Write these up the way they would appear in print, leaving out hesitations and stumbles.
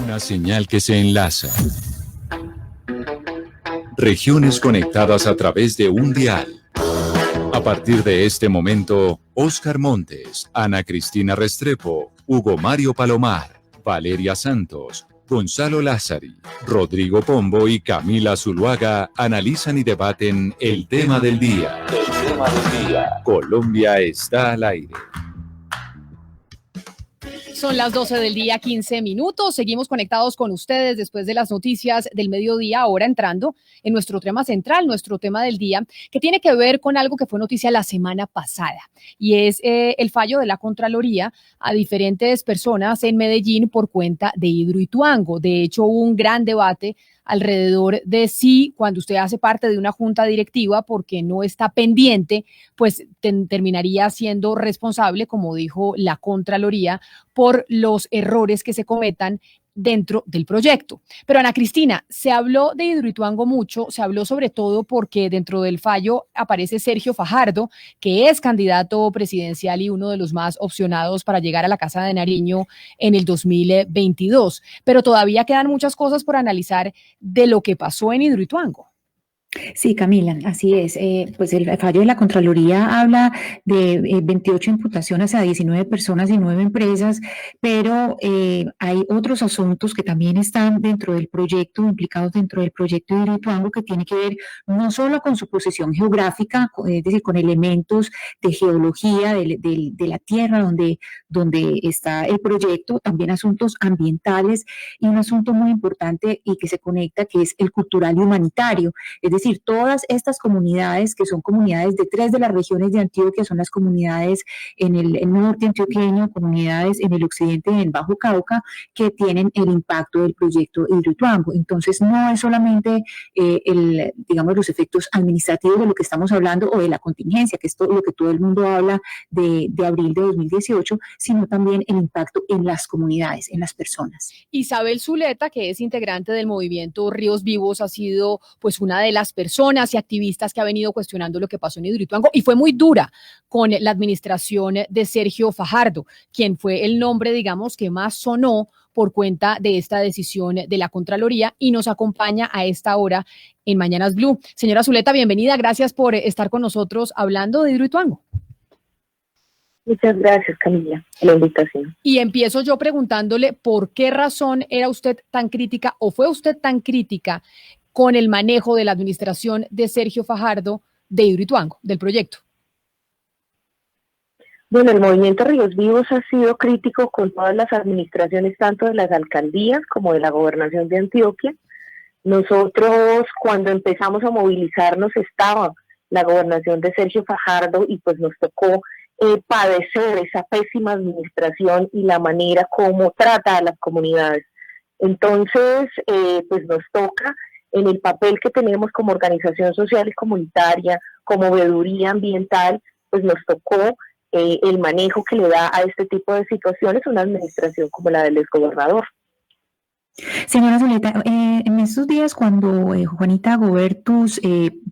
Una señal que se enlaza. Regiones conectadas a través de un dial. A partir de este momento, Óscar Montes, Ana Cristina Restrepo, Hugo Mario Palomar, Valeria Santos, Gonzalo Lázari, Rodrigo Pombo y Camila Zuluaga analizan y debaten el tema del día. El tema del día. Colombia está al aire. Son las 12 del día, 15 minutos. Seguimos conectados con ustedes después de las noticias del mediodía, ahora entrando en nuestro tema central, nuestro tema del día, que tiene que ver con algo que fue noticia la semana pasada, y es el fallo de la Contraloría a diferentes personas en Medellín por cuenta de Hidroituango. De hecho, hubo un gran debate alrededor de si cuando usted hace parte de una junta directiva porque no está pendiente, pues terminaría siendo responsable, como dijo la Contraloría, por los errores que se cometan dentro del proyecto. Pero Ana Cristina, se habló de Hidroituango mucho, se habló sobre todo porque dentro del fallo aparece Sergio Fajardo, que es candidato presidencial y uno de los más opcionados para llegar a la Casa de Nariño en el 2022. Pero todavía quedan muchas cosas por analizar de lo que pasó en Hidroituango. Sí, Camila, así es. Pues el fallo de la Contraloría habla de 28 imputaciones a 19 personas y 9 empresas, pero hay otros asuntos que también están dentro del proyecto, implicados dentro del proyecto de Hidroituango, que tiene que ver no solo con su posición geográfica, es decir, con elementos de geología de la tierra donde está el proyecto, también asuntos ambientales y un asunto muy importante y que se conecta, que es el cultural y humanitario. Es decir, todas estas comunidades, que son comunidades de 3 de las regiones de Antioquia, son las comunidades en el norte antioqueño, comunidades en el occidente y en el Bajo Cauca, que tienen el impacto del proyecto Hidroituango. Entonces, no es solamente, digamos, los efectos administrativos de lo que estamos hablando o de la contingencia, que es todo lo que todo el mundo habla de abril de 2018, sino también el impacto en las comunidades, en las personas. Isabel Zuleta, que es integrante del movimiento Ríos Vivos, ha sido pues una de las personas y activistas que ha venido cuestionando lo que pasó en Hidroituango y fue muy dura con la administración de Sergio Fajardo, quien fue el nombre, digamos, que más sonó por cuenta de esta decisión de la Contraloría, y nos acompaña a esta hora en Mañanas Blue. Señora Zuleta, bienvenida, gracias por estar con nosotros hablando de Hidroituango. Muchas gracias, Camila, por la invitación. Y empiezo yo preguntándole por qué razón era usted tan crítica o fue usted tan crítica con el manejo de la administración de Sergio Fajardo de Hidroituango, del proyecto. Bueno, el movimiento Ríos Vivos ha sido crítico con todas las administraciones, tanto de las alcaldías como de la gobernación de Antioquia. Nosotros, cuando empezamos a movilizarnos, estaba la gobernación de Sergio Fajardo y pues nos tocó padecer esa pésima administración y la manera como trata a las comunidades. Entonces, pues nos toca, en el papel que tenemos como organización social y comunitaria, como veeduría ambiental, pues nos tocó el manejo que le da a este tipo de situaciones una administración como la del exgobernador. Señora Zuleta, en estos días cuando Juanita Gobertus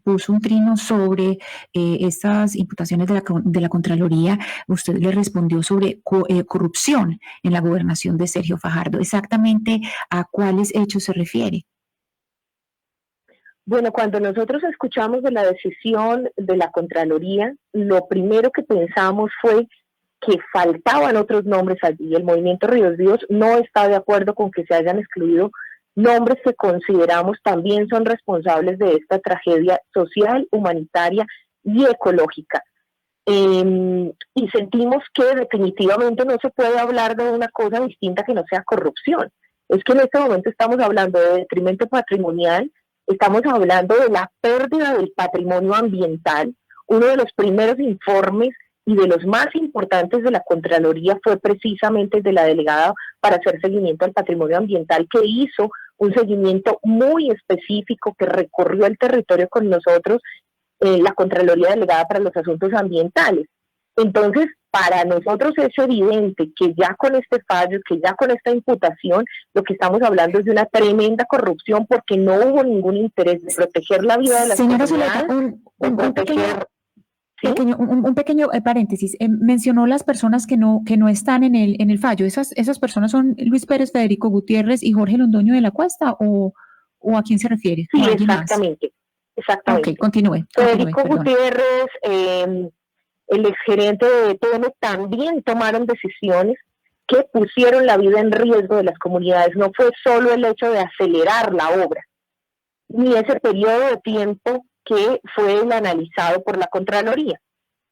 puso un trino sobre estas imputaciones de la Contraloría, usted le respondió sobre corrupción en la gobernación de Sergio Fajardo. ¿Exactamente a cuáles hechos se refiere? Bueno, cuando nosotros escuchamos de la decisión de la Contraloría, lo primero que pensamos fue que faltaban otros nombres allí. El movimiento Ríos Vivos no está de acuerdo con que se hayan excluido nombres que consideramos también son responsables de esta tragedia social, humanitaria y ecológica. Y sentimos que definitivamente no se puede hablar de una cosa distinta que no sea corrupción. Es que en este momento estamos hablando de detrimento patrimonial, estamos hablando de la pérdida del patrimonio ambiental. Uno de los primeros informes y de los más importantes de la Contraloría fue precisamente el de la delegada para hacer seguimiento al patrimonio ambiental, que hizo un seguimiento muy específico, que recorrió el territorio con nosotros, la Contraloría Delegada para los Asuntos Ambientales. Entonces, para nosotros es evidente que ya con este fallo, que ya con esta imputación, lo que estamos hablando es de una tremenda corrupción, porque no hubo ningún interés de proteger la vida de las comunidades, de proteger... Un pequeño paréntesis. Mencionó las personas que no están en el fallo. ¿Esas personas son Luis Pérez, Federico Gutiérrez y Jorge Londoño de la Cuesta o a quién se refiere? Sí, exactamente. Exactamente. Ok, continúe. Federico Gutiérrez, el exgerente de EPM, también tomaron decisiones que pusieron la vida en riesgo de las comunidades. No fue solo el hecho de acelerar la obra, ni ese periodo de tiempo que fue el analizado por la Contraloría,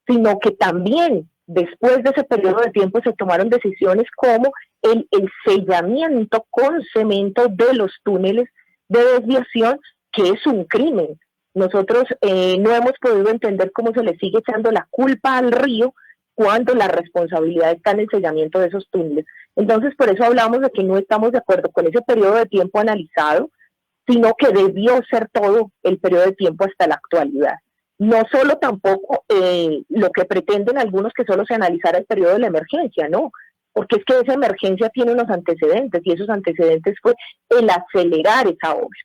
sino que también después de ese periodo de tiempo se tomaron decisiones como el sellamiento con cemento de los túneles de desviación, que es un crimen. Nosotros no hemos podido entender cómo se le sigue echando la culpa al río cuando la responsabilidad está en el sellamiento de esos túneles. Entonces, por eso hablamos de que no estamos de acuerdo con ese periodo de tiempo analizado, sino que debió ser todo el periodo de tiempo hasta la actualidad. No solo tampoco lo que pretenden algunos, que solo se analizara el periodo de la emergencia, no, porque es que esa emergencia tiene unos antecedentes, y esos antecedentes fue el acelerar esa obra,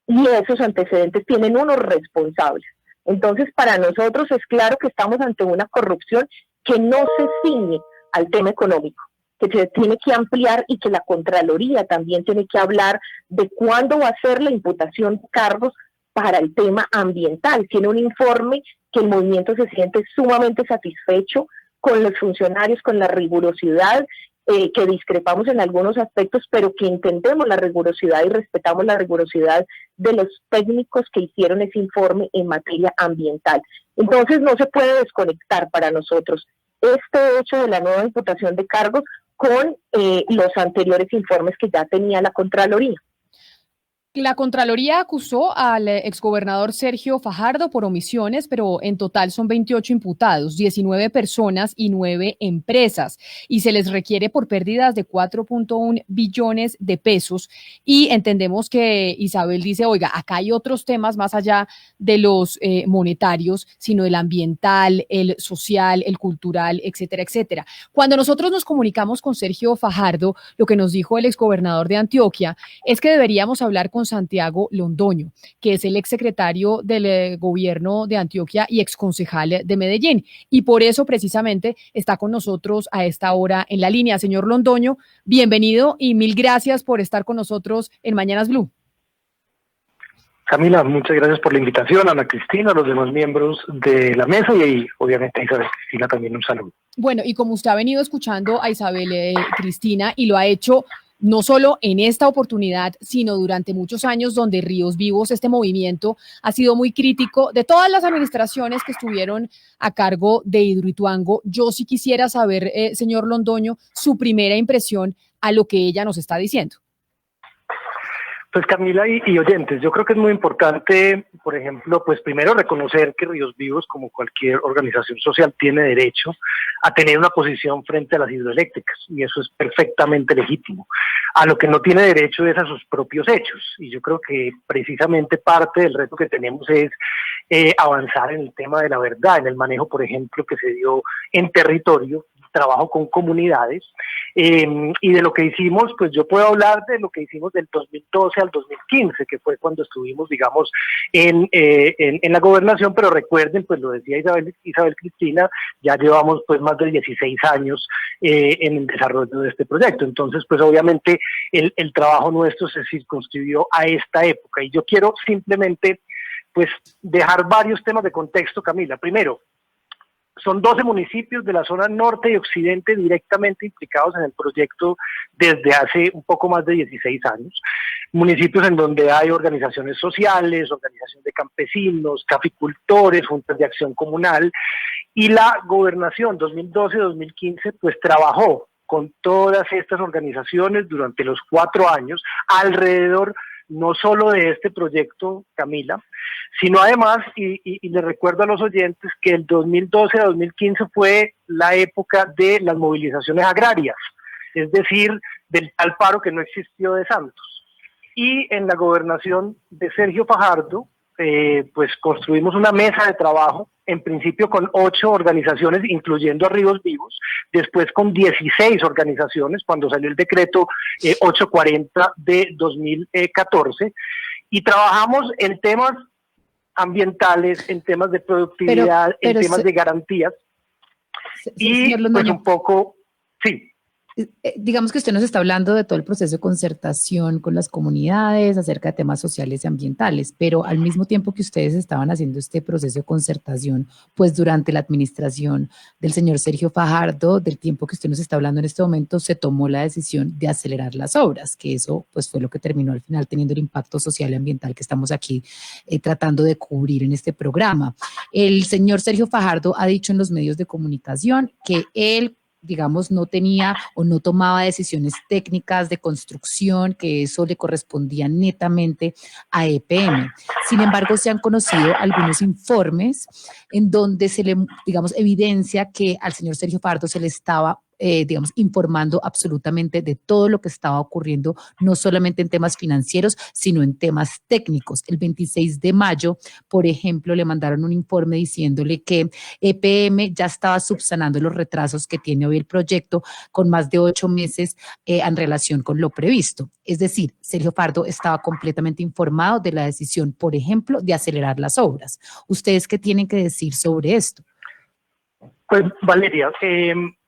y esos antecedentes tienen unos responsables. Entonces, para nosotros es claro que estamos ante una corrupción que no se ciñe al tema económico, que se tiene que ampliar, y que la Contraloría también tiene que hablar de cuándo va a ser la imputación de cargos para el tema ambiental. Tiene un informe que el movimiento se siente sumamente satisfecho con los funcionarios, con la rigurosidad, que discrepamos en algunos aspectos, pero que entendemos la rigurosidad y respetamos la rigurosidad de los técnicos que hicieron ese informe en materia ambiental. Entonces no se puede desconectar para nosotros este hecho de la nueva imputación de cargos con los anteriores informes que ya tenía la Contraloría. La Contraloría acusó al exgobernador Sergio Fajardo por omisiones, pero en total son 28 imputados, 19 personas y 9 empresas, y se les requiere por pérdidas de 4.1 billones de pesos. Y entendemos que Isabel dice, oiga, acá hay otros temas más allá de los monetarios, sino el ambiental, el social, el cultural, etcétera, etcétera. Cuando nosotros nos comunicamos con Sergio Fajardo, lo que nos dijo el exgobernador de Antioquia es que deberíamos hablar con Santiago Londoño, que es el exsecretario del gobierno de Antioquia y exconcejal de Medellín. Y por eso precisamente está con nosotros a esta hora en la línea. Señor Londoño, bienvenido y mil gracias por estar con nosotros en Mañanas Blue. Camila, muchas gracias por la invitación, Ana Cristina, a los demás miembros de la mesa y obviamente a Isabel Cristina también un saludo. Bueno, y como usted ha venido escuchando a Isabel Cristina y lo ha hecho no solo en esta oportunidad, sino durante muchos años, donde Ríos Vivos, este movimiento, ha sido muy crítico de todas las administraciones que estuvieron a cargo de Hidroituango. Yo sí quisiera saber, señor Londoño, su primera impresión a lo que ella nos está diciendo. Pues Camila y oyentes, yo creo que es muy importante, por ejemplo, pues primero reconocer que Ríos Vivos, como cualquier organización social, tiene derecho a tener una posición frente a las hidroeléctricas, y eso es perfectamente legítimo. A lo que no tiene derecho es a sus propios hechos, y yo creo que precisamente parte del reto que tenemos es avanzar en el tema de la verdad, en el manejo, por ejemplo, que se dio en territorio, trabajo con comunidades, y de lo que hicimos, pues yo puedo hablar de lo que hicimos del 2012 al 2015, que fue cuando estuvimos, digamos, en la gobernación, pero recuerden, pues lo decía Isabel Cristina, ya llevamos pues más de 16 años en el desarrollo de este proyecto. Entonces, pues obviamente el trabajo nuestro se circunscribió a esta época, y yo quiero simplemente pues dejar varios temas de contexto, Camila. Primero, son 12 municipios de la zona norte y occidente directamente implicados en el proyecto desde hace un poco más de 16 años. Municipios en donde hay organizaciones sociales, organizaciones de campesinos, caficultores, juntas de acción comunal, y la gobernación 2012-2015 pues trabajó con todas estas organizaciones durante los 4 años alrededor no solo de este proyecto, Camila, sino además, y le recuerdo a los oyentes, que el 2012 a 2015 fue la época de las movilizaciones agrarias, es decir, del tal paro que no existió de Santos. Y en la gobernación de Sergio Fajardo, pues construimos una mesa de trabajo, en principio con 8 organizaciones, incluyendo a Ríos Vivos, después con 16 organizaciones, cuando salió el decreto 840 de 2014, y trabajamos en temas ambientales, en temas de productividad, en temas de garantías. Y señor pues Londoño, un poco, sí. digamos que usted nos está hablando de todo el proceso de concertación con las comunidades acerca de temas sociales y ambientales, pero al mismo tiempo que ustedes estaban haciendo este proceso de concertación, pues durante la administración del señor Sergio Fajardo, del tiempo que usted nos está hablando en este momento, se tomó la decisión de acelerar las obras, que eso pues fue lo que terminó al final teniendo el impacto social y ambiental que estamos aquí tratando de cubrir en este programa. El señor Sergio Fajardo ha dicho en los medios de comunicación que él, digamos, no tenía o no tomaba decisiones técnicas de construcción, que eso le correspondía netamente a EPM. Sin embargo, se han conocido algunos informes en donde se le, digamos, evidencia que al señor Sergio Fajardo se le estaba digamos, informando absolutamente de todo lo que estaba ocurriendo, no solamente en temas financieros, sino en temas técnicos. El 26 de mayo, por ejemplo, le mandaron un informe diciéndole que EPM ya estaba subsanando los retrasos que tiene hoy el proyecto con más de 8 meses en relación con lo previsto. Es decir, Sergio Fajardo estaba completamente informado de la decisión, por ejemplo, de acelerar las obras. ¿Ustedes qué tienen que decir sobre esto? Pues Valeria,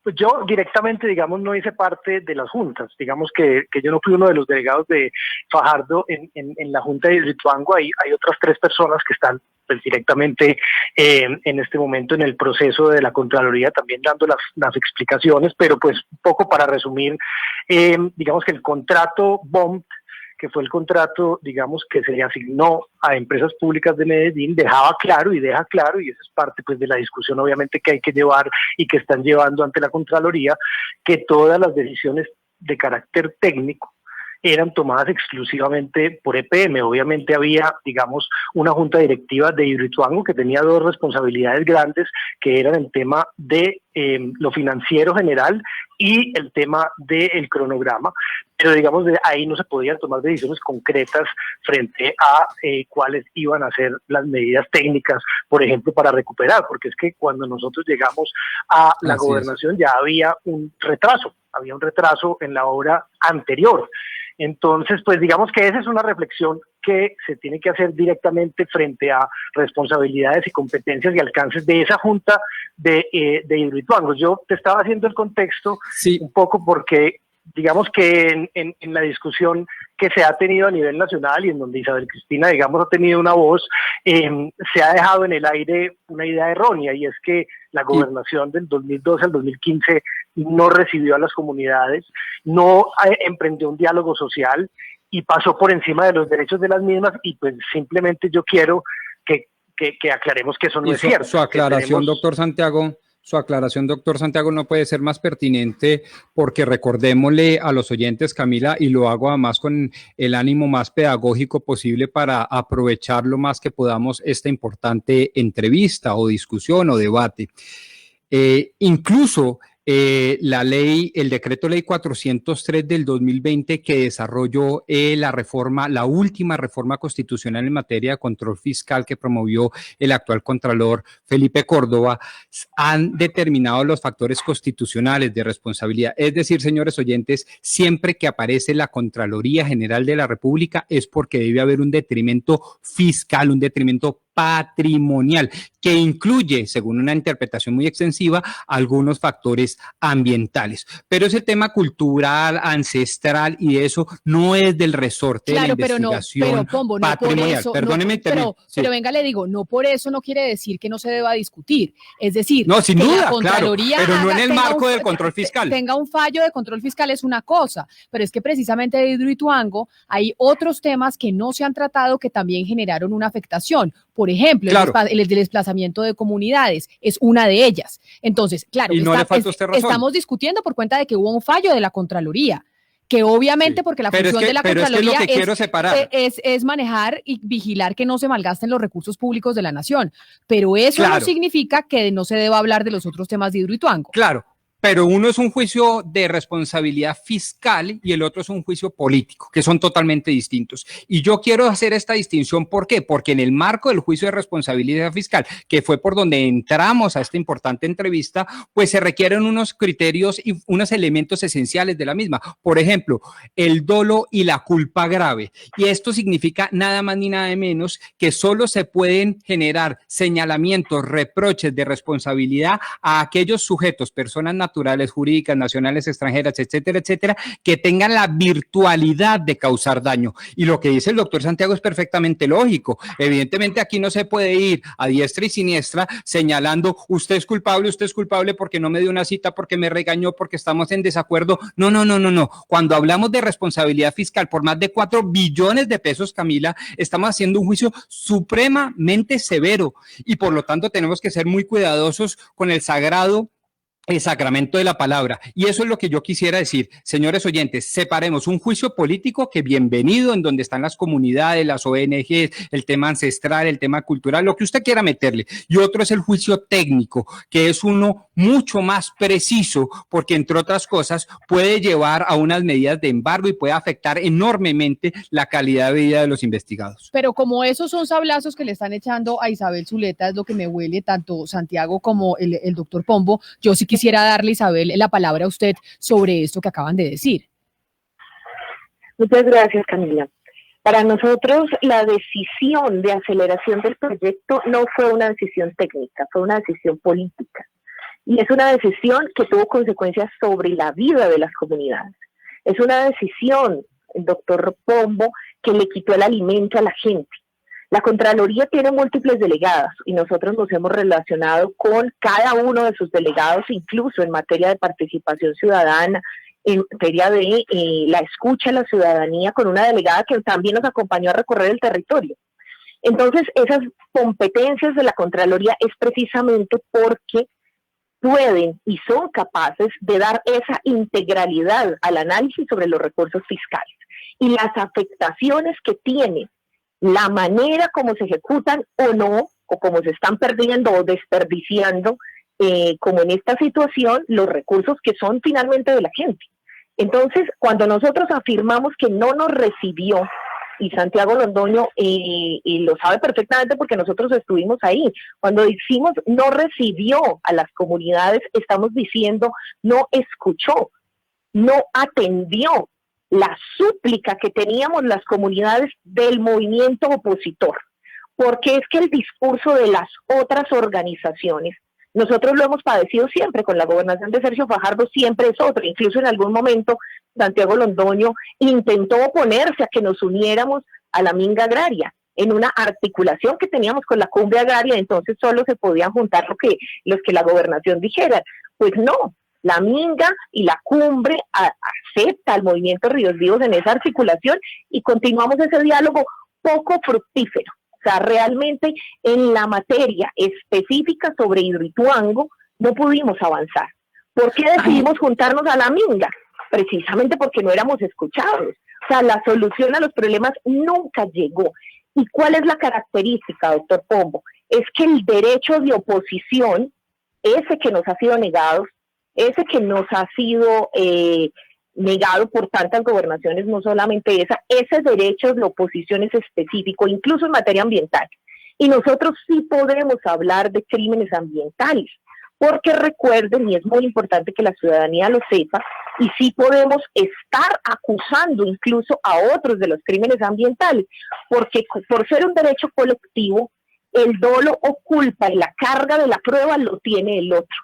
pues yo directamente, digamos, no hice parte de las juntas, digamos que yo no fui uno de los delegados de Fajardo en la junta de Hidroituango. Hay otras 3 personas que están pues directamente en este momento en el proceso de la Contraloría también dando las explicaciones, pero pues un poco para resumir, digamos que el contrato BOMT, que fue el contrato, digamos, que se le asignó a empresas públicas de Medellín, dejaba claro y deja claro, y esa es parte pues de la discusión obviamente que hay que llevar y que están llevando ante la Contraloría, que todas las decisiones de carácter técnico eran tomadas exclusivamente por EPM. Obviamente había, digamos, una junta directiva de Hidroituango que tenía 2 responsabilidades grandes, que eran el tema de lo financiero general y el tema del cronograma, pero digamos de ahí no se podían tomar decisiones concretas frente a cuáles iban a ser las medidas técnicas, por ejemplo, para recuperar, porque es que cuando nosotros llegamos a la gobernación ya había un retraso en la obra anterior. Entonces, pues digamos que esa es una reflexión que se tiene que hacer directamente frente a responsabilidades y competencias y alcances de esa junta de Hidroituango. Yo te estaba haciendo el contexto un poco porque digamos que en la discusión que se ha tenido a nivel nacional y en donde Isabel Cristina, digamos, ha tenido una voz, se ha dejado en el aire una idea errónea, y es que la gobernación del 2012 al 2015 no recibió a las comunidades, no emprendió un diálogo social y pasó por encima de los derechos de las mismas, y pues simplemente yo quiero que aclaremos que eso no es cierto. Su aclaración, doctor Santiago, no puede ser más pertinente, porque recordémosle a los oyentes, Camila, y lo hago además con el ánimo más pedagógico posible para aprovechar lo más que podamos esta importante entrevista o discusión o debate. Incluso el decreto ley 403 del 2020 que desarrolló la última reforma constitucional en materia de control fiscal que promovió el actual contralor Felipe Córdoba, han determinado los factores constitucionales de responsabilidad. Es decir, señores oyentes, siempre que aparece la Contraloría General de la República es porque debe haber un detrimento fiscal, un detrimento patrimonial, que incluye, según una interpretación muy extensiva, algunos factores ambientales. Pero ese tema cultural, ancestral, y eso no es del resorte de la investigación patrimonial. Perdóneme, pero venga, le digo, no por eso no quiere decir que no se deba discutir. Es decir, no, sin duda, la Contraloría, claro, pero no en el marco del control fiscal. Tenga un fallo de control fiscal es una cosa, pero es que precisamente de Hidroituango hay otros temas que no se han tratado que también generaron una afectación. Por ejemplo, claro, el desplazamiento de comunidades es una de ellas. Entonces, claro, estamos discutiendo por cuenta de que hubo un fallo de la Contraloría, que obviamente porque la función de la Contraloría es manejar y vigilar que no se malgasten los recursos públicos de la nación. Pero eso no significa que no se deba hablar de los otros temas de Hidroituango. Claro. pero uno es un juicio de responsabilidad fiscal y el otro es un juicio político, que son totalmente distintos. Y yo quiero hacer esta distinción, ¿por qué? Porque en el marco del juicio de responsabilidad fiscal, que fue por donde entramos a esta importante entrevista, pues se requieren unos criterios y unos elementos esenciales de la misma. Por ejemplo, el dolo y la culpa grave. Y esto significa nada más ni nada menos que solo se pueden generar señalamientos, reproches de responsabilidad a aquellos sujetos, personas naturales, jurídicas, nacionales, extranjeras, etcétera, etcétera, que tengan la virtualidad de causar daño. Y lo que dice el doctor Santiago es perfectamente lógico. Evidentemente aquí no se puede ir a diestra y siniestra señalando usted es culpable porque no me dio una cita, porque me regañó, porque estamos en desacuerdo. No. Cuando hablamos de responsabilidad fiscal por más de 4 billones de pesos, Camila, estamos haciendo un juicio supremamente severo y por lo tanto tenemos que ser muy cuidadosos con el sacramento de la palabra. Y eso es lo que yo quisiera decir. Señores oyentes, separemos un juicio político que bienvenido, en donde están las comunidades, las ONGs, el tema ancestral, el tema cultural, lo que usted quiera meterle. Y otro es el juicio técnico, que es uno mucho más preciso, porque entre otras cosas puede llevar a unas medidas de embargo y puede afectar enormemente la calidad de vida de los investigados. Pero como esos son sablazos que le están echando a Isabel Zuleta, es lo que me huele tanto Santiago como el doctor Pombo, yo sí quisiera darle, Isabel, la palabra a usted sobre esto que acaban de decir. Muchas gracias, Camila. Para nosotros, la decisión de aceleración del proyecto no fue una decisión técnica, fue una decisión política. Y es una decisión que tuvo consecuencias sobre la vida de las comunidades. Es una decisión, doctor Pombo, que le quitó el alimento a la gente. La Contraloría tiene múltiples delegados y nosotros nos hemos relacionado con cada uno de sus delegados, incluso en materia de participación ciudadana, en materia de la escucha a la ciudadanía, con una delegada que también nos acompañó a recorrer el territorio. Entonces, esas competencias de la Contraloría es precisamente porque pueden y son capaces de dar esa integralidad al análisis sobre los recursos fiscales y las afectaciones que tiene la manera como se ejecutan o no, o como se están perdiendo o desperdiciando, como en esta situación, los recursos que son finalmente de la gente. Entonces, cuando nosotros afirmamos que no nos recibió, y Santiago Londoño y lo sabe perfectamente porque nosotros estuvimos ahí, cuando decimos no recibió a las comunidades, estamos diciendo no escuchó, no atendió la súplica que teníamos las comunidades del movimiento opositor, porque es que el discurso de las otras organizaciones, nosotros lo hemos padecido siempre, con la gobernación de Sergio Fajardo siempre es otro, incluso en algún momento Santiago Londoño intentó oponerse a que nos uniéramos a la minga agraria, en una articulación que teníamos con la cumbre agraria, entonces solo se podían juntar los que la gobernación dijera. Pues no, la minga y la cumbre acepta al movimiento Ríos Vivos en esa articulación y continuamos ese diálogo poco fructífero. O sea, realmente en la materia específica sobre Hidroituango no pudimos avanzar. ¿Por qué decidimos juntarnos a la minga? Precisamente porque no éramos escuchados. O sea, la solución a los problemas nunca llegó. ¿Y cuál es la característica, doctor Pombo? Es que el derecho de oposición, ese que nos ha sido negado, ese que nos ha sido negado por tantas gobernaciones, no solamente ese derecho de oposición es específico, incluso en materia ambiental. Y nosotros sí podemos hablar de crímenes ambientales, porque recuerden, y es muy importante que la ciudadanía lo sepa, y sí podemos estar acusando incluso a otros de los crímenes ambientales, porque por ser un derecho colectivo, el dolo o culpa y la carga de la prueba lo tiene el otro.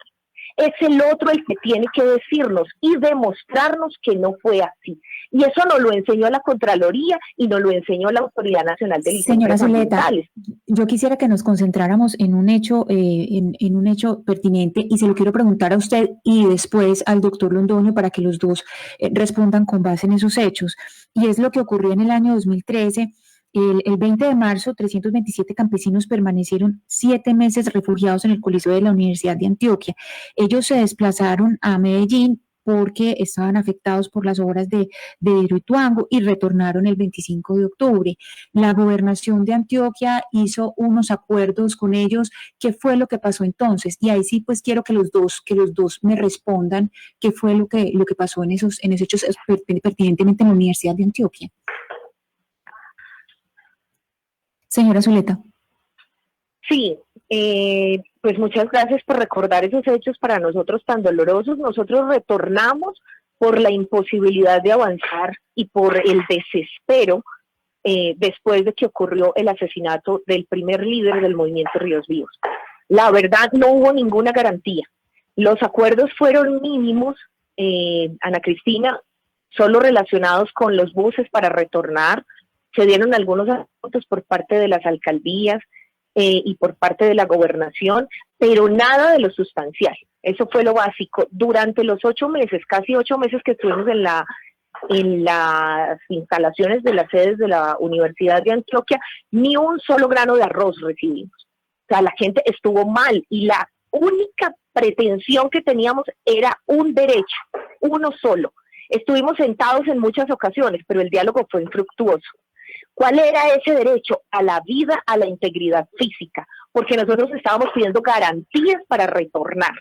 Es el otro el que tiene que decirnos y demostrarnos que no fue así. Y eso nos lo enseñó la Contraloría y nos lo enseñó la Autoridad Nacional de Licencias Ambientales. Señora Zuleta, yo quisiera que nos concentráramos en un hecho, en un hecho pertinente, y se lo quiero preguntar a usted y después al doctor Londoño para que los dos respondan con base en esos hechos. Y es lo que ocurrió en el año 2013. El 20 de marzo, 327 campesinos permanecieron 7 meses refugiados en el Coliseo de la Universidad de Antioquia. Ellos se desplazaron a Medellín porque estaban afectados por las obras de Hidroituango y retornaron el 25 de octubre. La gobernación de Antioquia hizo unos acuerdos con ellos. ¿Qué fue lo que pasó entonces? Y ahí sí, pues quiero que los dos me respondan qué fue lo que pasó en esos hechos pertinentemente en la Universidad de Antioquia. Señora Zuleta. Sí, pues muchas gracias por recordar esos hechos para nosotros tan dolorosos. Nosotros retornamos por la imposibilidad de avanzar y por el desespero después de que ocurrió el asesinato del primer líder del movimiento Ríos Vivos. La verdad, no hubo ninguna garantía. Los acuerdos fueron mínimos, Ana Cristina, solo relacionados con los buses para retornar. Se dieron algunos acuerdos por parte de las alcaldías y por parte de la gobernación, pero nada de lo sustancial. Eso fue lo básico. Durante los 8 meses, casi 8 meses que estuvimos en las instalaciones de las sedes de la Universidad de Antioquia, ni un solo grano de arroz recibimos. O sea, la gente estuvo mal y la única pretensión que teníamos era un derecho, uno solo. Estuvimos sentados en muchas ocasiones, pero el diálogo fue infructuoso. ¿Cuál era ese derecho? A la vida, a la integridad física, porque nosotros estábamos pidiendo garantías para retornar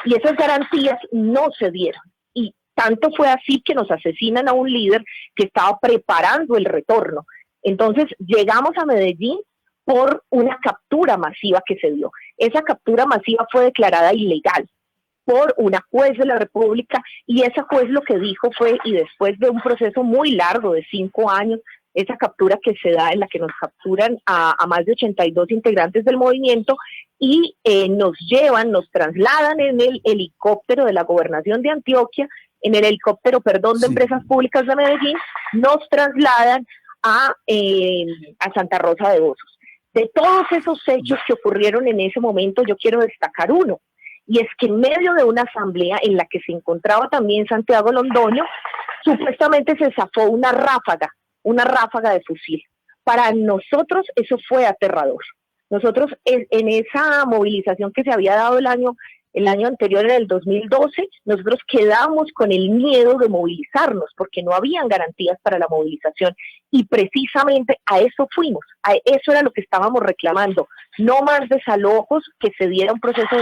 y esas garantías no se dieron. Y tanto fue así que nos asesinan a un líder que estaba preparando el retorno. Entonces llegamos a Medellín por una captura masiva que se dio. Esa captura masiva fue declarada ilegal por una juez de la República y esa juez lo que dijo fue, y después de un proceso muy largo de 5 años, esa captura que se da en la que nos capturan a más de 82 integrantes del movimiento y nos trasladan en el helicóptero de la Gobernación de Antioquia, en el helicóptero, de Empresas Públicas de Medellín, nos trasladan a Santa Rosa de Osos. De todos esos hechos que ocurrieron en ese momento, yo quiero destacar uno, y es que en medio de una asamblea en la que se encontraba también Santiago Londoño, supuestamente se zafó una ráfaga de fusil. Para nosotros eso fue aterrador. Nosotros en esa movilización que se había dado el año anterior, en el 2012, nosotros quedamos con el miedo de movilizarnos porque no habían garantías para la movilización y precisamente a eso fuimos, a eso era lo que estábamos reclamando, no más desalojos, que se diera un proceso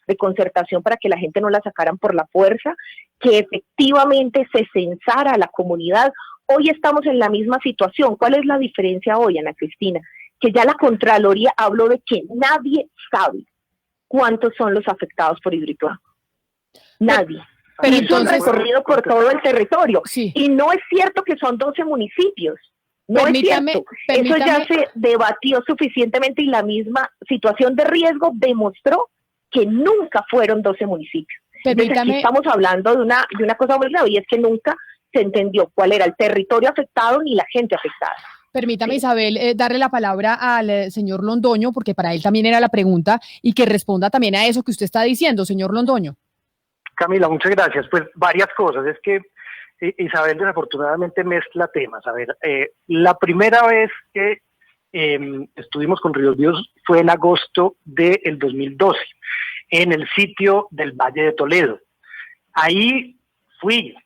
de concertación para que la gente no la sacaran por la fuerza, que efectivamente se censara a la comunidad. Hoy estamos en la misma situación. ¿Cuál es la diferencia hoy, Ana Cristina? Que ya la Contraloría habló de que nadie sabe cuántos son los afectados por Hidroituango. Nadie. Pero hizo un recorrido por todo el territorio. Sí. Y no es cierto que son 12 municipios. No es cierto. Eso ya se debatió suficientemente y la misma situación de riesgo demostró que nunca fueron 12 municipios. Entonces, aquí estamos hablando de una cosa muy grave y es que nunca se entendió cuál era el territorio afectado ni la gente afectada. Permítame, Isabel, darle la palabra al señor Londoño, porque para él también era la pregunta, y que responda también a eso que usted está diciendo, señor Londoño. Camila, muchas gracias. Pues varias cosas. Es que Isabel desafortunadamente mezcla temas. A ver, la primera vez que estuvimos con Ríos Vivos fue en agosto del 2012, en el sitio del Valle de Toledo. Ahí fui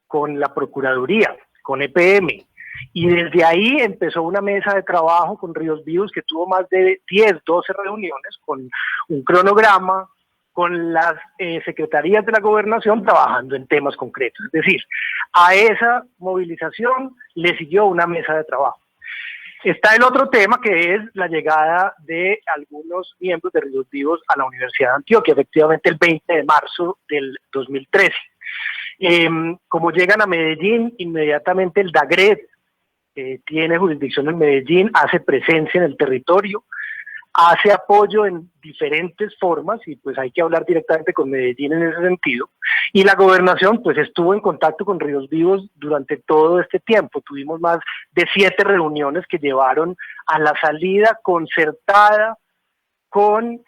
con la Procuraduría, con EPM, y desde ahí empezó una mesa de trabajo con Ríos Vivos que tuvo más de 10, 12 reuniones con un cronograma, con las secretarías de la gobernación trabajando en temas concretos. Es decir, a esa movilización le siguió una mesa de trabajo. Está el otro tema, que es la llegada de algunos miembros de Ríos Vivos a la Universidad de Antioquia, efectivamente el 20 de marzo del 2013. Como llegan a Medellín, inmediatamente el DAGRED, que tiene jurisdicción en Medellín, hace presencia en el territorio, hace apoyo en diferentes formas, y pues hay que hablar directamente con Medellín en ese sentido, y la gobernación pues estuvo en contacto con Ríos Vivos durante todo este tiempo. Tuvimos más de 7 reuniones que llevaron a la salida concertada con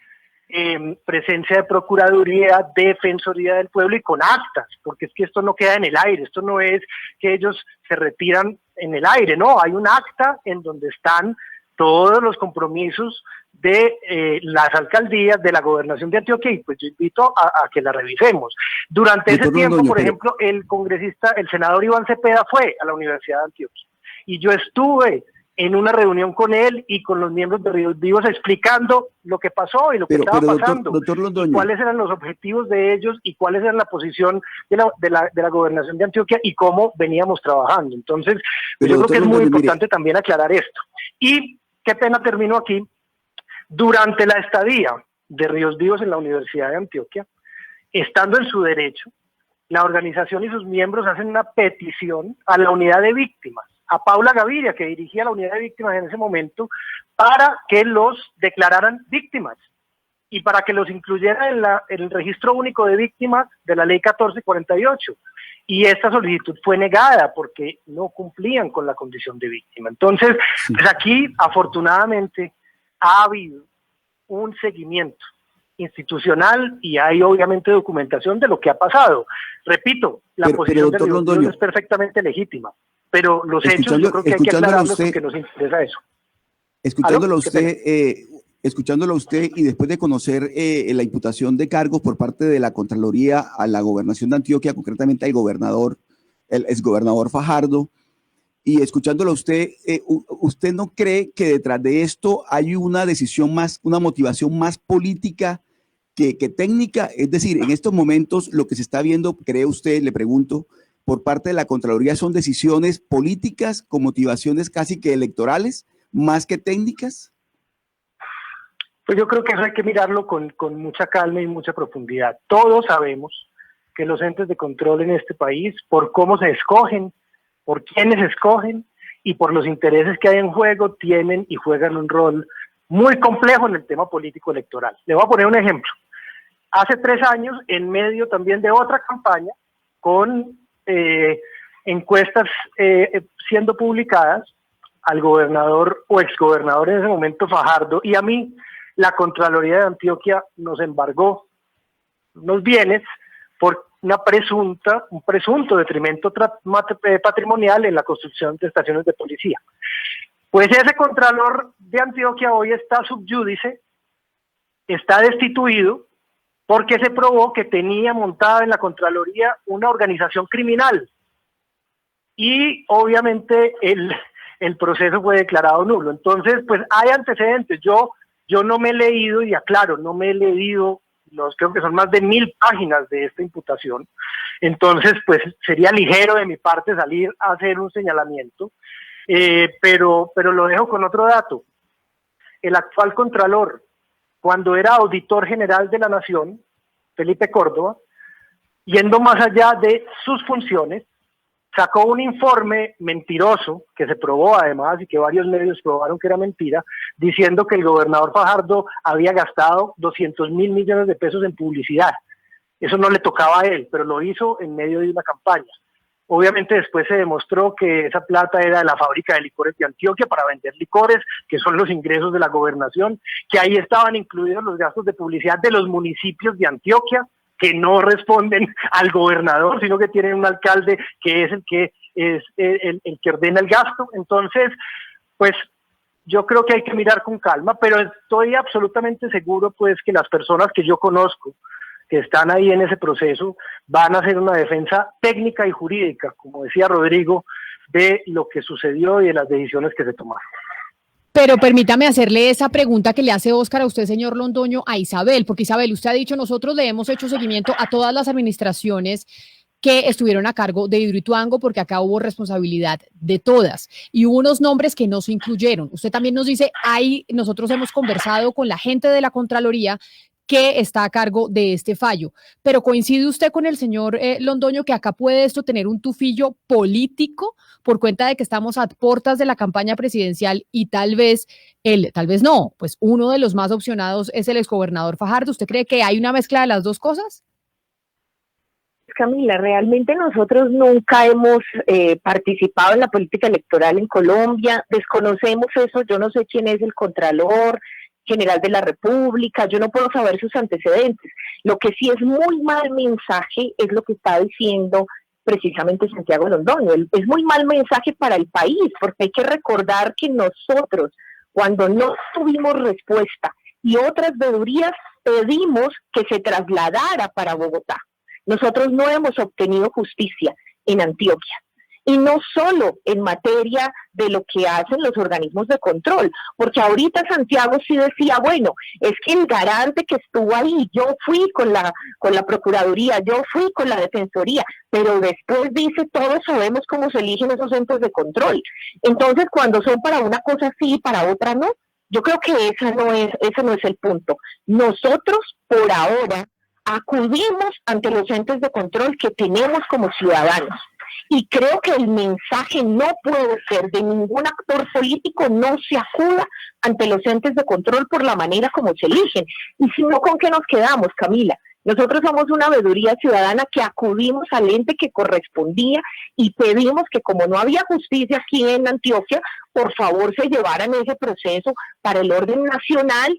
presencia de Procuraduría, Defensoría del Pueblo y con actas, porque es que esto no queda en el aire, esto no es que ellos se retiran en el aire, no, hay un acta en donde están todos los compromisos de las alcaldías, de la gobernación de Antioquia, y pues yo invito a que la revisemos. Durante ese tiempo, por ejemplo, el senador Iván Cepeda fue a la Universidad de Antioquia, y yo estuve en una reunión con él y con los miembros de Ríos Vivos explicando lo que pasó y lo que estaba pasando, doctor Londoño, y cuáles eran los objetivos de ellos y cuáles eran la posición de la gobernación de Antioquia y cómo veníamos trabajando. Entonces, yo creo que es muy importante también aclarar esto. Y qué pena, termino aquí. Durante la estadía de Ríos Vivos en la Universidad de Antioquia, estando en su derecho, la organización y sus miembros hacen una petición a la unidad de víctimas, a Paula Gaviria, que dirigía la unidad de víctimas en ese momento, para que los declararan víctimas y para que los incluyera en el registro único de víctimas de la ley 1448. Y esta solicitud fue negada porque no cumplían con la condición de víctima. Entonces, pues aquí, afortunadamente, ha habido un seguimiento institucional y hay obviamente documentación de lo que ha pasado. Repito, la posición de Ríos Vivos es perfectamente legítima, pero los hechos yo creo que hay que aclararlos porque nos interesa eso. Escuchándolo a usted y después de conocer la imputación de cargos por parte de la Contraloría a la Gobernación de Antioquia, concretamente al gobernador, el exgobernador Fajardo, y escuchándolo a usted, ¿usted no cree que detrás de esto hay una decisión más, una motivación más política que técnica? Es decir, en estos momentos lo que se está viendo, ¿cree usted, le pregunto, por parte de la Contraloría son decisiones políticas con motivaciones casi que electorales, más que técnicas? Pues yo creo que eso hay que mirarlo con mucha calma y mucha profundidad. Todos sabemos que los entes de control en este país, por cómo se escogen, por quiénes escogen y por los intereses que hay en juego, tienen y juegan un rol muy complejo en el tema político electoral. Le voy a poner un ejemplo. Hace 3 años, en medio también de otra campaña, con encuestas siendo publicadas, al gobernador o exgobernador en ese momento, Fajardo, y a mí, la Contraloría de Antioquia nos embargó unos bienes por un presunto detrimento patrimonial en la construcción de estaciones de policía. Pues ese Contralor de Antioquia hoy está subyúdice, está destituido, porque se probó que tenía montada en la Contraloría una organización criminal. Y obviamente el proceso fue declarado nulo. Entonces, pues hay antecedentes. Yo no me he leído, y aclaro, no me he leído, creo que son más de 1000 páginas de esta imputación. Entonces, pues sería ligero de mi parte salir a hacer un señalamiento, pero lo dejo con otro dato. El actual Contralor, cuando era Auditor General de la Nación, Felipe Córdoba, yendo más allá de sus funciones, sacó un informe mentiroso, que se probó además y que varios medios probaron que era mentira, diciendo que el gobernador Fajardo había gastado 200.000 millones de pesos en publicidad. Eso no le tocaba a él, pero lo hizo en medio de una campaña. Obviamente después se demostró que esa plata era de la fábrica de licores de Antioquia para vender licores, que son los ingresos de la gobernación, que ahí estaban incluidos los gastos de publicidad de los municipios de Antioquia, que no responden al gobernador, sino que tienen un alcalde que es el que ordena el gasto. Entonces, pues yo creo que hay que mirar con calma, pero estoy absolutamente seguro pues que las personas que yo conozco, que están ahí en ese proceso, van a hacer una defensa técnica y jurídica, como decía Rodrigo, de lo que sucedió y de las decisiones que se tomaron. Pero permítame hacerle esa pregunta que le hace Óscar a usted, señor Londoño, a Isabel, porque Isabel, usted ha dicho, nosotros le hemos hecho seguimiento a todas las administraciones que estuvieron a cargo de Hidroituango, porque acá hubo responsabilidad de todas, y hubo unos nombres que no se incluyeron. Usted también nos dice, nosotros hemos conversado con la gente de la Contraloría que está a cargo de este fallo, pero ¿coincide usted con el señor Londoño que acá puede esto tener un tufillo político por cuenta de que estamos a puertas de la campaña presidencial y tal vez no, pues uno de los más opcionados es el exgobernador Fajardo? ¿Usted cree que hay una mezcla de las dos cosas? Camila, realmente nosotros nunca hemos participado en la política electoral en Colombia, desconocemos eso, yo no sé quién es el Contralor General de la República, yo no puedo saber sus antecedentes. Lo que sí es muy mal mensaje es lo que está diciendo precisamente Santiago Londoño. Es muy mal mensaje para el país, porque hay que recordar que nosotros, Cuando no tuvimos respuesta y otras veedurías, pedimos que se trasladara para Bogotá. Nosotros no hemos obtenido justicia en Antioquia. Y no solo en materia de lo que hacen los organismos de control, porque ahorita Santiago sí decía, bueno, es que el garante que estuvo ahí, yo fui con la Procuraduría, yo fui con la Defensoría, pero después dice, todos sabemos cómo se eligen esos entes de control. Entonces, cuando son para una cosa sí y para otra no, yo creo que ese no es el punto. Nosotros, por ahora, acudimos ante los entes de control que tenemos como ciudadanos. Y creo que el mensaje no puede ser de ningún actor político, no se acuda ante los entes de control por la manera como se eligen. Y si no, ¿con qué nos quedamos, Camila? Nosotros somos una veeduría ciudadana que acudimos al ente que correspondía y pedimos que, como no había justicia aquí en Antioquia, por favor se llevaran ese proceso para el orden nacional,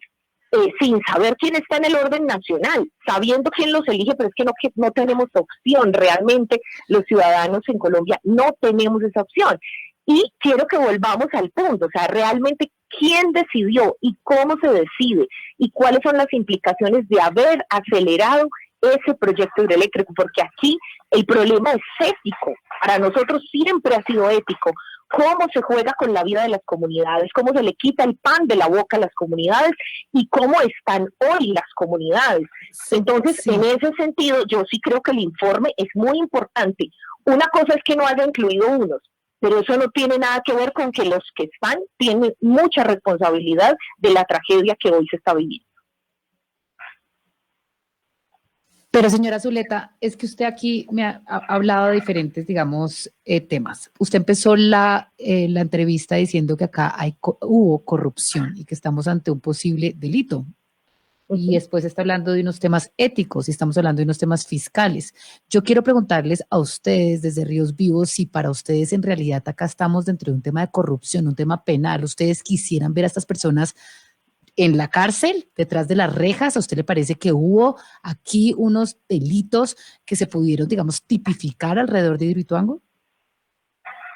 sin saber quién está en el orden nacional, sabiendo quién los elige, pero es que no tenemos opción. Realmente los ciudadanos en Colombia no tenemos esa opción. Y quiero que volvamos al punto, o sea, realmente quién decidió y cómo se decide y cuáles son las implicaciones de haber acelerado ese proyecto hidroeléctrico, porque aquí el problema es ético. Para nosotros siempre ha sido ético. Cómo se juega con la vida de las comunidades, cómo se le quita el pan de la boca a las comunidades y cómo están hoy las comunidades. Entonces, en ese sentido, yo sí creo que el informe es muy importante. Una cosa es que no haya incluido unos, pero eso no tiene nada que ver con que los que están tienen mucha responsabilidad de la tragedia que hoy se está viviendo. Pero señora Zuleta, es que usted aquí me ha hablado de diferentes, digamos, temas. Usted empezó la entrevista diciendo que acá hubo corrupción y que estamos ante un posible delito. Y después está hablando de unos temas éticos y estamos hablando de unos temas fiscales. Yo quiero preguntarles a ustedes desde Ríos Vivos si para ustedes en realidad acá estamos dentro de un tema de corrupción, un tema penal. ¿Ustedes quisieran ver a estas personas en la cárcel, detrás de las rejas? ¿A usted le parece que hubo aquí unos delitos que se pudieron, digamos, tipificar alrededor de Hidroituango?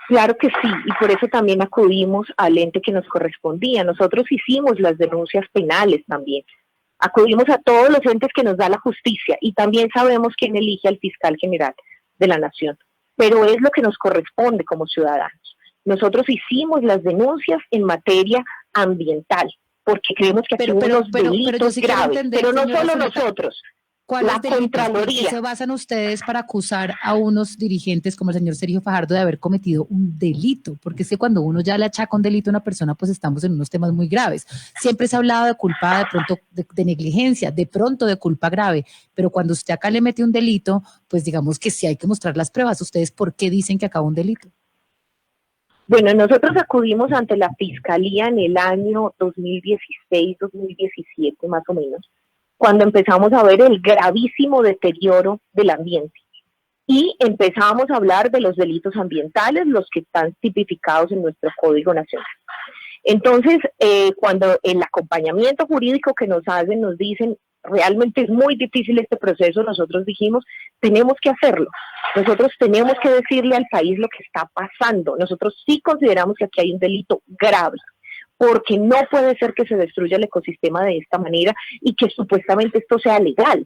Claro que sí, y por eso también acudimos al ente que nos correspondía. Nosotros hicimos las denuncias penales también. Acudimos a todos los entes que nos da la justicia y también sabemos quién elige al fiscal general de la nación. Pero es lo que nos corresponde como ciudadanos. Nosotros hicimos las denuncias en materia ambiental, porque creemos que aquí hubo unos delitos graves, pero no solo nosotros, la Contraloría. ¿En qué se basan ustedes para acusar a unos dirigentes como el señor Sergio Fajardo de haber cometido un delito? Porque es que cuando uno ya le achaca un delito a una persona, pues estamos en unos temas muy graves. Siempre se ha hablado de culpa, de pronto de negligencia, de pronto de culpa grave, pero cuando usted acá le mete un delito, pues digamos que sí hay que mostrar las pruebas. ¿Ustedes por qué dicen que acá hubo un delito? Bueno, nosotros acudimos ante la Fiscalía en el año 2016, 2017 más o menos, cuando empezamos a ver el gravísimo deterioro del ambiente. Y empezamos a hablar de los delitos ambientales, los que están tipificados en nuestro Código Nacional. Entonces, cuando el acompañamiento jurídico que nos hacen nos dicen, realmente es muy difícil este proceso, nosotros dijimos, tenemos que hacerlo. Nosotros tenemos que decirle al país lo que está pasando. Nosotros sí consideramos que aquí hay un delito grave, porque no puede ser que se destruya el ecosistema de esta manera y que supuestamente esto sea legal.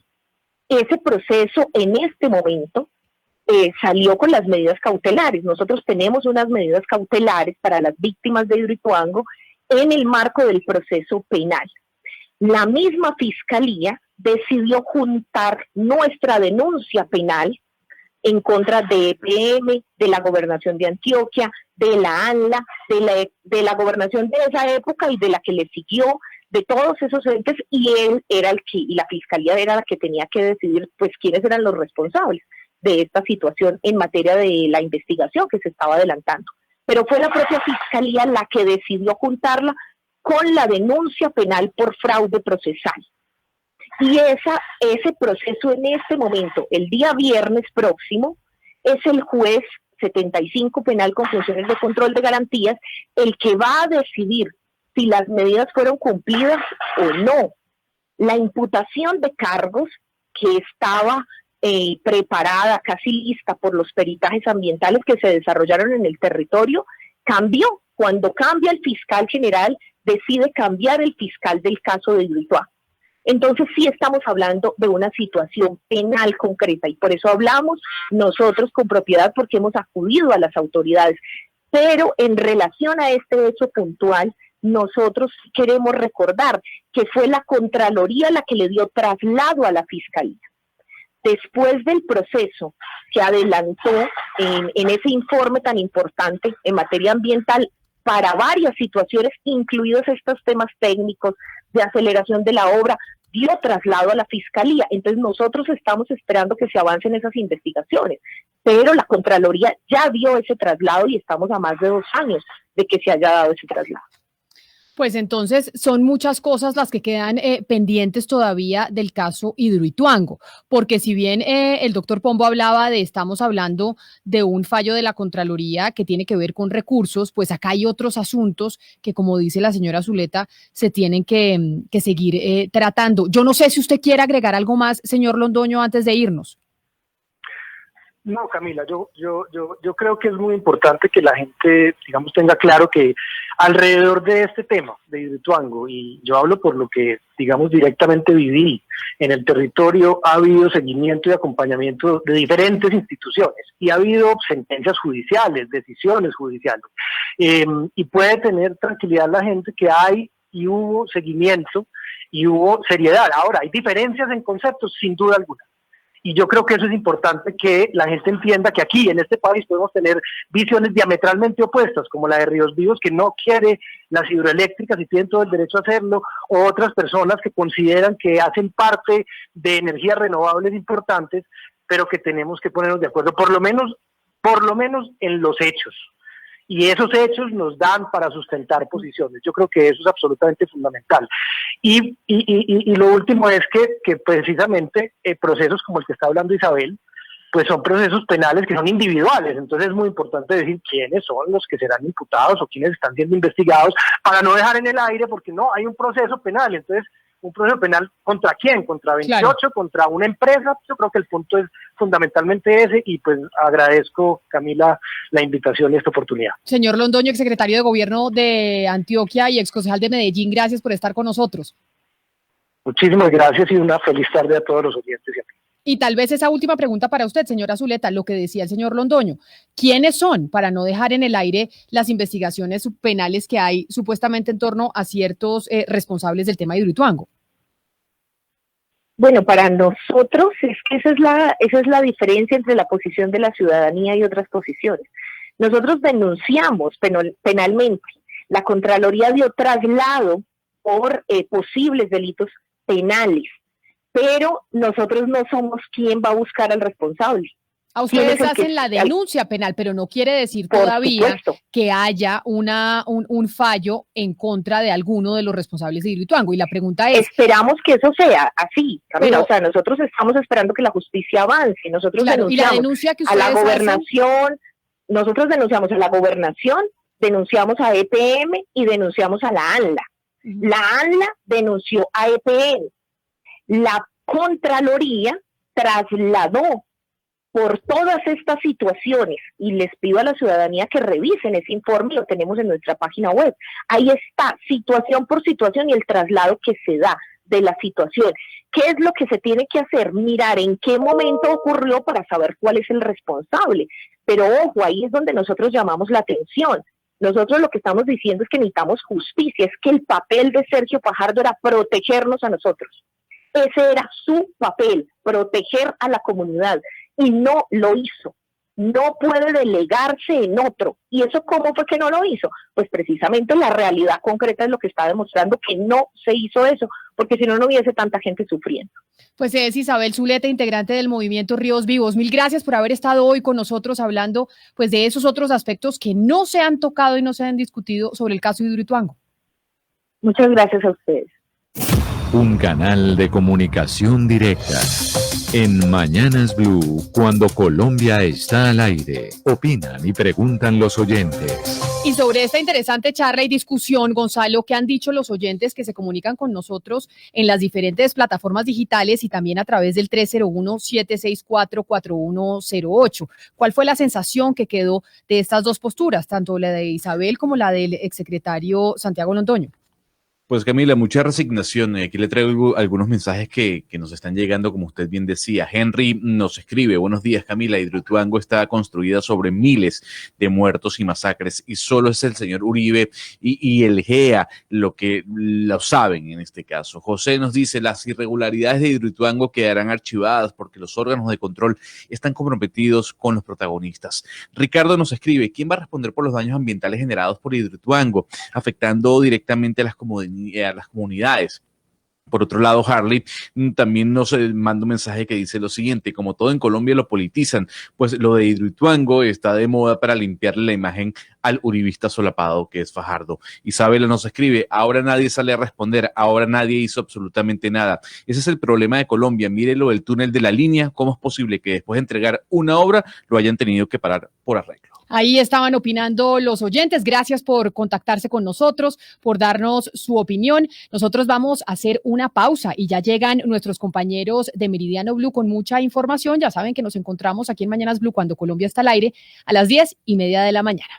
Ese proceso en este momento salió con las medidas cautelares. Nosotros tenemos unas medidas cautelares para las víctimas de Hidroituango en el marco del proceso penal. La misma Fiscalía decidió juntar nuestra denuncia penal en contra de EPM, de la Gobernación de Antioquia, de la ANLA, de la gobernación de esa época y de la que le siguió, de todos esos entes, y la Fiscalía era la que tenía que decidir pues quiénes eran los responsables de esta situación en materia de la investigación que se estaba adelantando. Pero fue la propia Fiscalía la que decidió juntarla con la denuncia penal por fraude procesal. Y ese proceso en este momento, el día viernes próximo, es el juez 75 penal con funciones de control de garantías el que va a decidir si las medidas fueron cumplidas o no. La imputación de cargos que estaba preparada, casi lista por los peritajes ambientales que se desarrollaron en el territorio, cambió. Cuando cambia el fiscal general, decide cambiar el fiscal del caso de Hidroituango. Entonces sí estamos hablando de una situación penal concreta y por eso hablamos nosotros con propiedad porque hemos acudido a las autoridades. Pero en relación a este hecho puntual, nosotros queremos recordar que fue la Contraloría la que le dio traslado a la Fiscalía. Después del proceso que adelantó en ese informe tan importante en materia ambiental para varias situaciones, incluidos estos temas técnicos de aceleración de la obra, dio traslado a la Fiscalía. Entonces nosotros estamos esperando que se avancen esas investigaciones, pero la Contraloría ya dio ese traslado y estamos a más de 2 años de que se haya dado ese traslado. Pues entonces son muchas cosas las que quedan pendientes todavía del caso Hidroituango, porque si bien el doctor Pombo hablaba estamos hablando de un fallo de la Contraloría que tiene que ver con recursos, pues acá hay otros asuntos que, como dice la señora Zuleta, se tienen que seguir tratando. Yo no sé si usted quiere agregar algo más, señor Londoño, antes de irnos. No, Camila, yo creo que es muy importante que la gente, digamos, tenga claro que alrededor de este tema de Hidroituango, y yo hablo por lo que, digamos, directamente viví en el territorio, ha habido seguimiento y acompañamiento de diferentes instituciones y ha habido sentencias judiciales, decisiones judiciales, y puede tener tranquilidad la gente que hay y hubo seguimiento y hubo seriedad. Ahora, hay diferencias en conceptos, sin duda alguna. Y yo creo que eso es importante, que la gente entienda que aquí en este país podemos tener visiones diametralmente opuestas, como la de Ríos Vivos, que no quiere las hidroeléctricas y tienen todo el derecho a hacerlo, o otras personas que consideran que hacen parte de energías renovables importantes, pero que tenemos que ponernos de acuerdo, por lo menos en los hechos. Y esos hechos nos dan para sustentar posiciones. Yo creo que eso es absolutamente fundamental. Y lo último es que precisamente procesos como el que está hablando Isabel, pues son procesos penales que son individuales. Entonces es muy importante decir quiénes son los que serán imputados o quiénes están siendo investigados, para no dejar en el aire, porque no, hay un proceso penal. Entonces, ¿un proceso penal contra quién? ¿Contra 28? Claro. ¿Contra una empresa? Yo creo que el punto es fundamentalmente ese, y pues agradezco, Camila, la invitación y esta oportunidad. Señor Londoño, exsecretario de Gobierno de Antioquia y exconcejal de Medellín, gracias por estar con nosotros. Muchísimas gracias y una feliz tarde a todos los oyentes y a ti. Y tal vez esa última pregunta para usted, señora Zuleta, lo que decía el señor Londoño. ¿Quiénes son, para no dejar en el aire las investigaciones penales que hay supuestamente en torno a ciertos responsables del tema de Hidroituango? Bueno, para nosotros es que esa es la diferencia entre la posición de la ciudadanía y otras posiciones. Nosotros denunciamos penalmente. La Contraloría dio traslado por posibles delitos penales, pero nosotros no somos quien va a buscar al responsable. A ustedes hacen la denuncia penal, pero no quiere decir todavía que haya un fallo en contra de alguno de los responsables de Hidroituango. Y la pregunta es... Esperamos que eso sea así, Camila. O sea, nosotros estamos esperando que la justicia avance. Nosotros denunciamos y la denuncia que a la gobernación, nosotros denunciamos a la gobernación, denunciamos a EPM y denunciamos a la ANLA. La ANLA denunció a EPM. La Contraloría trasladó por todas estas situaciones, y les pido a la ciudadanía que revisen ese informe, lo tenemos en nuestra página web. Ahí está, situación por situación y el traslado que se da de la situación. ¿Qué es lo que se tiene que hacer? Mirar en qué momento ocurrió para saber cuál es el responsable. Pero ojo, ahí es donde nosotros llamamos la atención. Nosotros lo que estamos diciendo es que necesitamos justicia, es que el papel de Sergio Fajardo era protegernos a nosotros. Ese era su papel, proteger a la comunidad, y no lo hizo. No puede delegarse en otro. ¿Y eso cómo fue que no lo hizo? Pues precisamente la realidad concreta es lo que está demostrando que no se hizo eso, porque si no, no hubiese tanta gente sufriendo. Pues es Isabel Zuleta, integrante del movimiento Ríos Vivos. Mil gracias por haber estado hoy con nosotros hablando pues de esos otros aspectos que no se han tocado y no se han discutido sobre el caso Hidroituango. Muchas gracias a ustedes. Un canal de comunicación directa. En Mañanas Blue, cuando Colombia está al aire, opinan y preguntan los oyentes. Y sobre esta interesante charla y discusión, Gonzalo, ¿qué han dicho los oyentes que se comunican con nosotros en las diferentes plataformas digitales y también a través del 301-764-4108? ¿Cuál fue la sensación que quedó de estas dos posturas, tanto la de Isabel como la del exsecretario Santiago Londoño? Pues Camila, mucha resignación. Aquí le traigo algunos mensajes que nos están llegando, como usted bien decía. Henry nos escribe: buenos días, Camila. Hidroituango está construida sobre miles de muertos y masacres y solo es el señor Uribe y el GEA lo que lo saben en este caso. José nos dice: las irregularidades de Hidroituango quedarán archivadas porque los órganos de control están comprometidos con los protagonistas. Ricardo nos escribe: ¿quién va a responder por los daños ambientales generados por Hidroituango, afectando directamente a las comunidades? Por otro lado, Harley también nos manda un mensaje que dice lo siguiente: como todo en Colombia lo politizan, pues lo de Hidroituango está de moda para limpiarle la imagen al uribista solapado que es Fajardo. Isabela nos escribe: ahora nadie sale a responder, ahora nadie hizo absolutamente nada. Ese es el problema de Colombia. Mire lo del túnel de la línea, ¿cómo es posible que después de entregar una obra lo hayan tenido que parar por arreglo? Ahí estaban opinando los oyentes. Gracias por contactarse con nosotros, por darnos su opinión. Nosotros vamos a hacer una pausa y ya llegan nuestros compañeros de Meridiano Blue con mucha información. Ya saben que nos encontramos aquí en Mañanas Blue cuando Colombia está al aire a las 10:30 de la mañana.